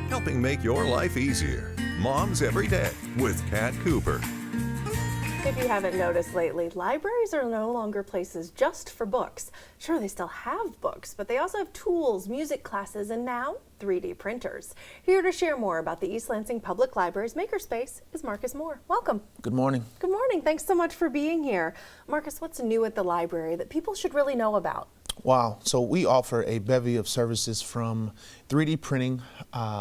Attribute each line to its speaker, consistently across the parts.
Speaker 1: helping make your life easier. Moms Every Day with Kat Cooper.
Speaker 2: If you haven't noticed lately, libraries are no longer places just for books. Sure, they still have books, but they also have tools, music classes, and now 3D printers. Here to share more about the East Lansing Public Library's Makerspace is Marques Moore. Welcome.
Speaker 3: Good morning.
Speaker 2: Good morning. Thanks so much for being here. Marques, what's new at the library that people should really know about?
Speaker 3: Wow. So we offer a bevy of services from 3D printing.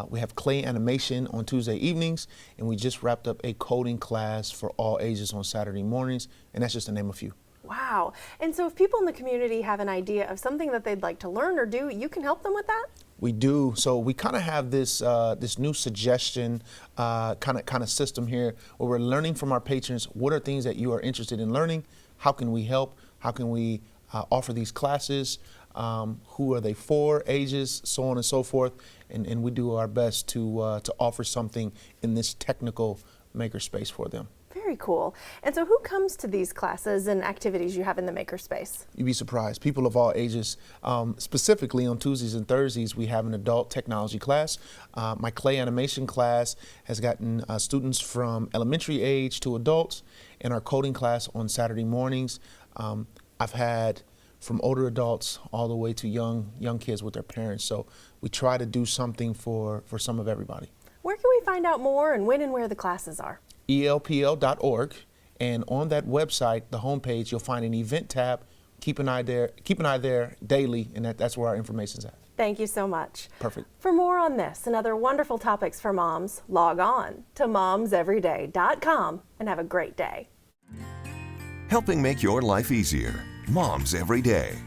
Speaker 3: We have clay animation on Tuesday evenings, and we just wrapped up a coding class for all ages on Saturday mornings, and that's just to name a few.
Speaker 2: Wow. And so if people in the community have an idea of something that they'd like to learn or do, you can help them with that?
Speaker 3: We do. So we kind of have this this new suggestion kind of system here where we're learning from our patrons. What are things that you are interested in learning? How can we help? How can we offer these classes? Who are they for? Ages, so on and so forth. And we do our best to offer something in this technical makerspace for them.
Speaker 2: Very cool. And so who comes to these classes and activities you have in the makerspace?
Speaker 3: You'd be surprised. People of all ages. Specifically on Tuesdays and Thursdays, we have an adult technology class. My clay animation class has gotten students from elementary age to adults, and our coding class on Saturday mornings. I've had from older adults all the way to young kids with their parents. So we try to do something for some of everybody.
Speaker 2: Where can we find out more and when and where the classes are?
Speaker 3: ELPL.org, and on that website, the homepage, you'll find an event tab. Keep an eye there daily, and that's where our information's at.
Speaker 2: Thank you so much.
Speaker 3: Perfect.
Speaker 2: For more on this and other wonderful topics for moms, log on to momseveryday.com and have a great day.
Speaker 1: Helping make your life easier. Moms Every Day